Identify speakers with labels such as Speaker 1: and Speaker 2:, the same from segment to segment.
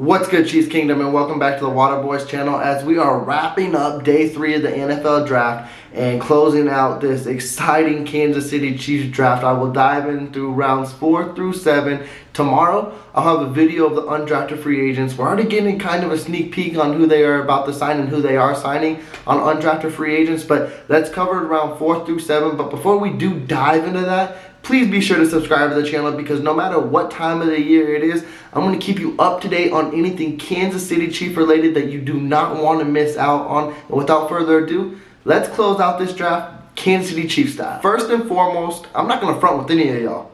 Speaker 1: What's good, Chiefs Kingdom, and welcome back to the Water Boys channel as we are wrapping up day 3 of the NFL draft and closing out this exciting Kansas City Chiefs draft. I will dive in through rounds 4 through 7. Tomorrow, I'll have a video of the undrafted free agents. We're already getting kind of a sneak peek on who they are about to sign and who they are signing on undrafted free agents, but that's covered around 4 through 7. But before we do dive into that, please be sure to subscribe to the channel because no matter what time of the year it is, I'm going to keep you up to date on anything Kansas City Chief related that you do not want to miss out on. And without further ado, let's close out this draft Kansas City Chiefs style. First and foremost, I'm not going to front with any of y'all.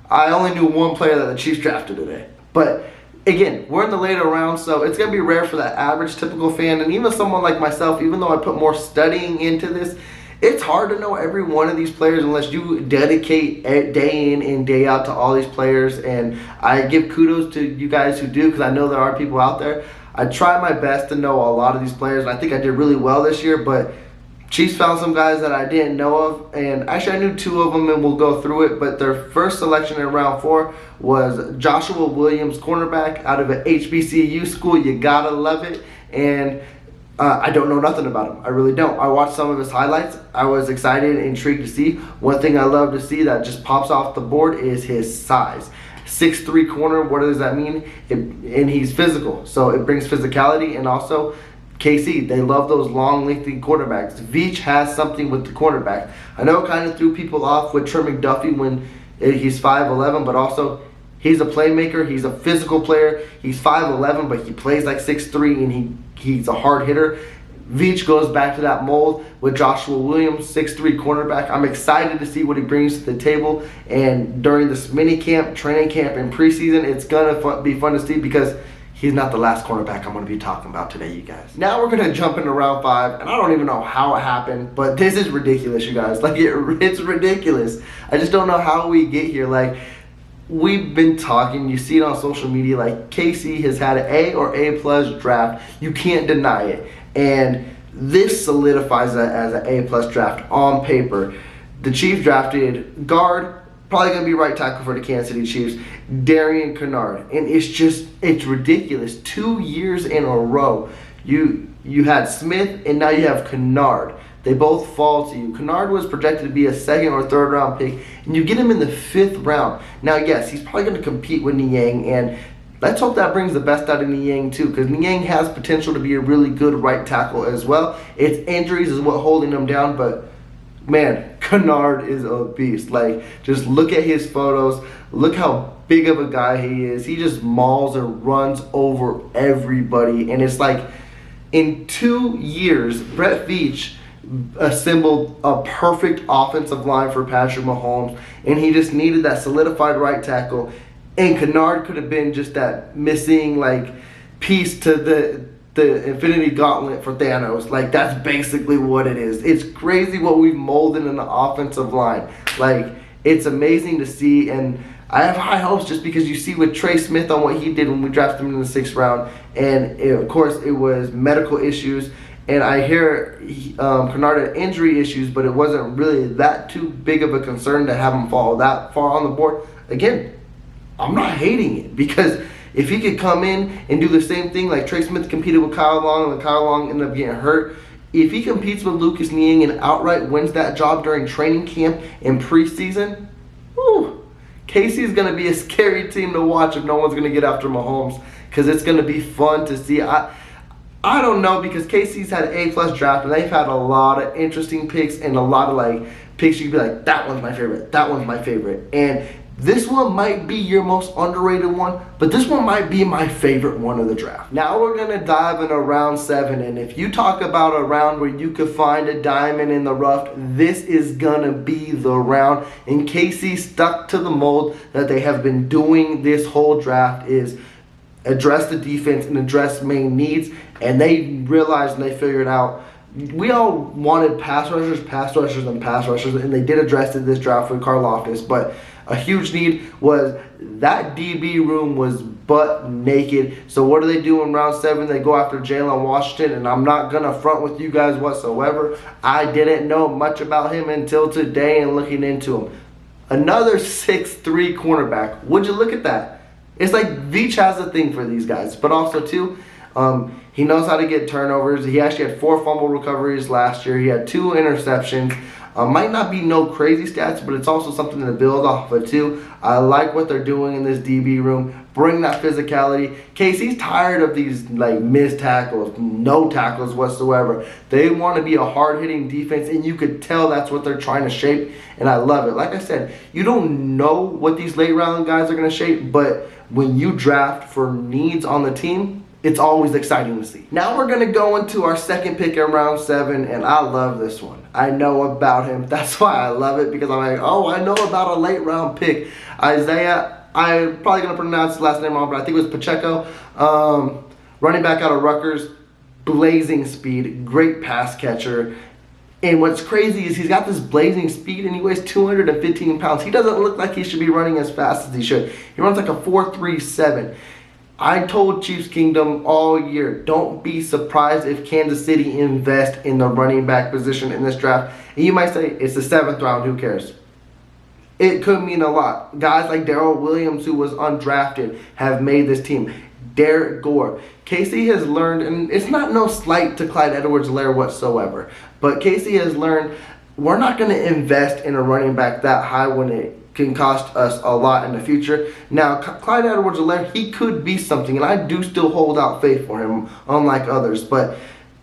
Speaker 1: I only knew one player that the Chiefs drafted today. But again, we're in the later rounds, so it's going to be rare for that average typical fan. And even someone like myself, even though I put more studying into this, it's hard to know every one of these players unless you dedicate day in and day out to all these players. And I give kudos to you guys who do, because I know there are people out there. I try my best to know a lot of these players, and I think I did really well this year. But Chiefs found some guys that I didn't know of, and actually I knew 2 of them, and we'll go through it. But their first selection in round 4 was Joshua Williams, cornerback out of an HBCU school. You gotta love it. And I don't know nothing about him. I really don't. I watched some of his highlights. I was excited and intrigued to see. One thing I love to see that just pops off the board is his size. 6'3" corner, what does that mean? And he's physical, so it brings physicality. And also, KC, they love those long, lengthy quarterbacks. Veach has something with the quarterback. I know it kind of threw people off with Trey McDuffie when he's 5'11", but also he's a playmaker. He's a physical player. He's 5'11", but he plays like 6'3", and he's a hard hitter. Veach goes back to that mold with Joshua Williams, 6'3" cornerback. I'm excited to see what he brings to the table. And during this mini camp, training camp, and preseason, it's going to be fun to see because he's not the last cornerback I'm going to be talking about today, you guys. Now we're going to jump into round 5, and I don't even know how it happened, but this is ridiculous, you guys. Like, it's ridiculous. I just don't know how we get here. Like, we've been talking, you see it on social media, like KC has had an A or A plus draft. You can't deny it. And this solidifies it as an A plus draft on paper. The Chiefs drafted guard, probably going to be right tackle for the Kansas City Chiefs, DARIAN. And it's ridiculous. 2 years in a row. You had Smith, and now you have KINNARD. They both fall to you. KINNARD was projected to be a 2nd or 3rd round pick, and you get him in the 5th round. Now, yes, he's probably going to compete with Niang, and let's hope that brings the best out of Niang too, because Niang has potential to be a really good right tackle as well. It's injuries is what holding him down, but man, KINNARD is a beast. Like, just look at his photos. Look how big of a guy he is. He just mauls and runs over everybody, and it's like in 2 years, Brett Veach assembled a perfect offensive line for Patrick Mahomes, and he just needed that solidified right tackle. And KINNARD could have been just that missing like piece to the Infinity Gauntlet for Thanos. Like, that's basically what it is. It's crazy what we've molded in the offensive line. Like, it's amazing to see, and I have high hopes just because you see with Trey Smith on what he did when we drafted him in the 6th round, and of course it was medical issues. And I hear KINNARD had injury issues, but it wasn't really that too big of a concern to have him fall that far on the board. Again, I'm not hating it, because if he could come in and do the same thing like Trey Smith competed with Kyle Long, and Kyle Long ended up getting hurt. If he competes with Lucas Niang and outright wins that job during training camp and preseason, whew, KC is going to be a scary team to watch if no one's going to get after Mahomes, because it's going to be fun to see. I don't know, because KC's had an A+ draft, and they've had a lot of interesting picks and a lot of like picks you'd be like, that one's my favorite, that one's my favorite. And this one might be your most underrated one, but this one might be my favorite one of the draft. Now we're going to dive into round 7, and if you talk about a round where you could find a diamond in the rough, this is going to be the round. And KC stuck to the mold that they have been doing this whole draft, is address the defense and address main needs, and they realized and they figured out. We all wanted pass rushers, and they did address it this draft with Karlaftis, but a huge need was that DB room was butt naked. So what do they do in round 7? They go after Jalen Washington, and I'm not going to front with you guys whatsoever. I didn't know much about him until today and looking into him. Another 6'3" cornerback. Would you look at that? it's like Veach has a thing for these guys. But also too, he knows how to get turnovers. He actually had 4 fumble recoveries last year. He had 2 interceptions. Might not be no crazy stats, but it's also something to build off of too. I like what they're doing in this DB room. Bring that physicality. Casey's tired of these like missed tackles, no tackles whatsoever. They want to be a hard-hitting defense, and you could tell that's what they're trying to shape, and I love it. Like I said, you don't know what these late-round guys are going to shape, but when you draft for needs on the team, it's always exciting to see. Now we're going to go into our second pick in round 7, and I love this one. I know about him. That's why I love it, because I'm like, oh, I know about a late round pick. ISAIH, I'm probably going to pronounce his last name wrong, but I think it was Pacheco. Running back out of Rutgers, blazing speed, great pass catcher. And what's crazy is he's got this blazing speed and he weighs 215 pounds. He doesn't look like he should be running as fast as he should. He runs like a 4.37. I told Chiefs Kingdom all year, don't be surprised if Kansas City invest in the running back position in this draft. And you might say, it's the 7th round, who cares? It could mean a lot. Guys like Darrell Williams, who was undrafted, have made this team. Derek Gore. Casey has learned, and it's not no slight to Clyde Edwards-Helaire whatsoever, but Casey has learned we're not going to invest in a running back that high when it can cost us a lot in the future. Now, Clyde Edwards-Helaire, he could be something, and I do still hold out faith for him, unlike others, but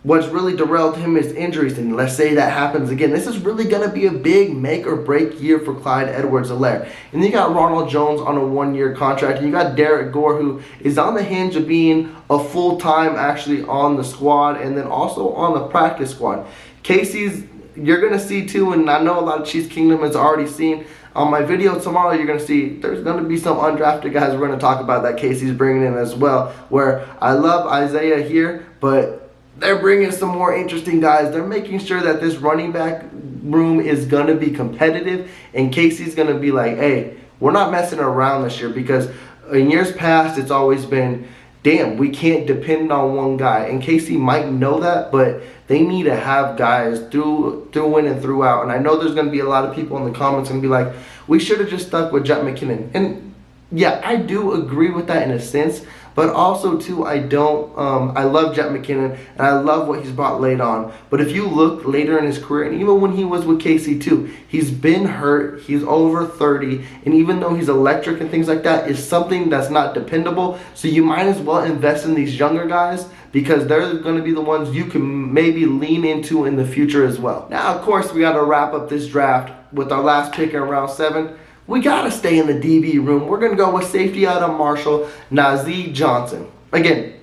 Speaker 1: what's really derailed him is injuries, and let's say that happens again. This is really going to be a big make or break year for Clyde Edwards-Helaire. And then you got Ronald Jones on a 1-year contract, and you got Derek Gore, who is on the hinge of being a full-time actually on the squad, and then also on the practice squad. Casey's, you're going to see too, and I know a lot of Chiefs Kingdom has already seen. On my video tomorrow, you're going to see there's going to be some undrafted guys we're going to talk about that Casey's bringing in as well, where I love ISAIH here, but they're bringing some more interesting guys. They're making sure that this running back room is going to be competitive, and Casey's going to be like, hey, we're not messing around this year, because in years past, it's always been, damn, we can't depend on one guy. And Casey might know that, but they need to have guys through in and throughout. And I know there's going to be a lot of people in the comments going to be like, we should have just stuck with Jet McKinnon. And yeah, I do agree with that in a sense. But also, too, I love Jet McKinnon, and I love what he's brought late on. But if you look later in his career, and even when he was with Casey, too, he's been hurt, he's over 30, and even though he's electric and things like that, is something that's not dependable. So you might as well invest in these younger guys, because they're going to be the ones you can maybe lean into in the future as well. Now, of course, we got to wrap up this draft with our last pick in round 7. We got to stay in the DB room. We're going to go with safety out of Marshall, NAZEEH Johnson. Again,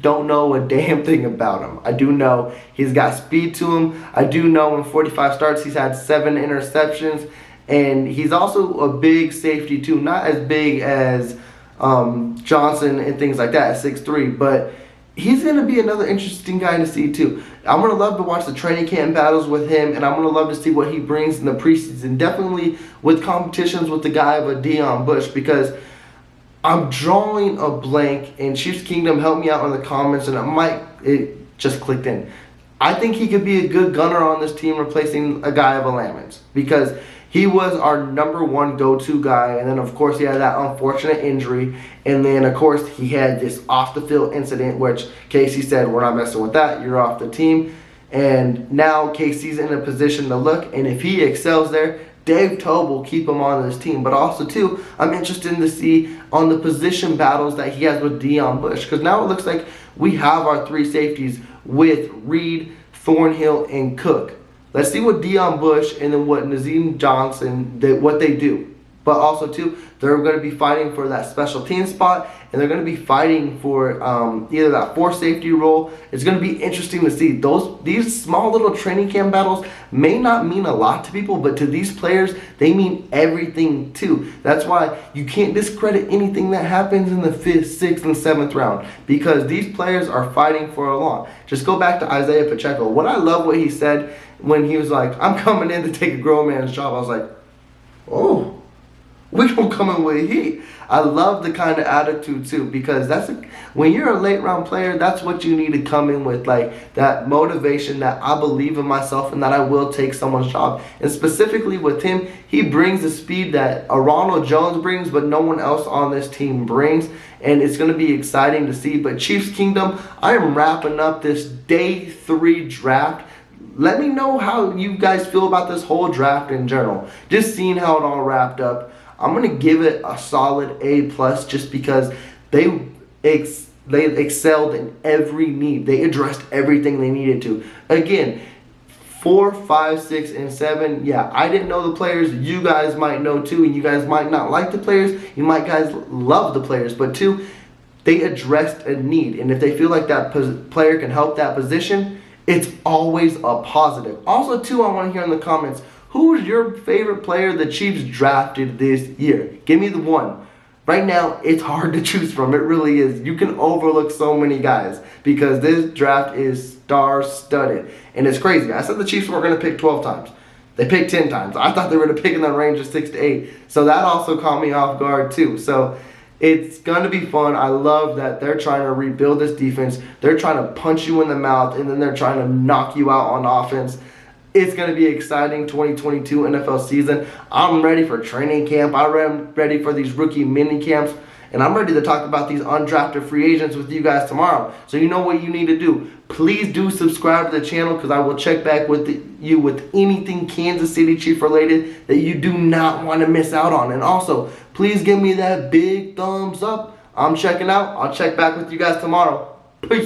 Speaker 1: don't know a damn thing about him. I do know he's got speed to him. I do know in 45 starts he's had 7 interceptions. And he's also a big safety too. Not as big as Johnson and things like that at 6'3", but he's going to be another interesting guy to see too. I'm going to love to watch the training camp battles with him, and I'm going to love to see what he brings in the preseason. Definitely with competitions with the guy of a Deion Bush, because I'm drawing a blank, and Chiefs Kingdom, help me out in the comments, and it just clicked in. I think he could be a good gunner on this team, replacing a guy of a Lamons, because he was our number 1 go-to guy, and then of course he had that unfortunate injury, and then of course he had this off-the-field incident, which Casey said, we're not messing with that, you're off the team. And now Casey's in a position to look, and if he excels there, Dave Tobe will keep him on this team. But also too, I'm interested to see on the position battles that he has with Deion Bush, because now it looks like we have our 3 safeties with Reed, Thornhill, and Cook. Let's see what Deion Bush and then what NAZEEH Johnson, what they do. But also, too, they're going to be fighting for that special team spot, and they're going to be fighting for either that 4 safety role. It's going to be interesting to see. These small little training camp battles may not mean a lot to people, but to these players, they mean everything, too. That's why you can't discredit anything that happens in the 5th, 6th, and 7th round, because these players are fighting for a lot. Just go back to ISAIH Pacheco. What I love what he said when he was like, I'm coming in to take a grown man's job. I was like, oh. we don't come in with heat. I love the kind of attitude too, because when you're a late round player, that's what you need to come in with, like that motivation that I believe in myself and that I will take someone's job. And specifically with him, he brings the speed that a Ronald Jones brings, but no one else on this team brings. And it's going to be exciting to see. But Chiefs Kingdom, I am wrapping up this day 3 draft. Let me know how you guys feel about this whole draft in general. Just seeing how it all wrapped up. I'm going to give it a solid A+, just because they excelled in every need. They addressed everything they needed to. Again, 4, 5, 6, and 7. Yeah, I didn't know the players. You guys might know too, and you guys might not like the players. You might guys love the players, but 2, they addressed a need. And if they feel like that player can help that position, it's always a positive. Also, 2, I want to hear in the comments, who's your favorite player the Chiefs drafted this year? Give me the one. Right now, it's hard to choose from. It really is. You can overlook so many guys because this draft is star-studded. And it's crazy. I said the Chiefs were going to pick 12 times. They picked 10 times. I thought they were going to pick in the range of 6 to 8. So that also caught me off guard too. So it's going to be fun. I love that they're trying to rebuild this defense. They're trying to punch you in the mouth, and then they're trying to knock you out on offense. It's going to be exciting 2022 NFL season. I'm ready for training camp. I'm ready for these rookie mini camps. And I'm ready to talk about these undrafted free agents with you guys tomorrow. So you know what you need to do. Please do subscribe to the channel, because I will check back with you with anything Kansas City Chief related that you do not want to miss out on. And also, please give me that big thumbs up. I'm checking out. I'll check back with you guys tomorrow.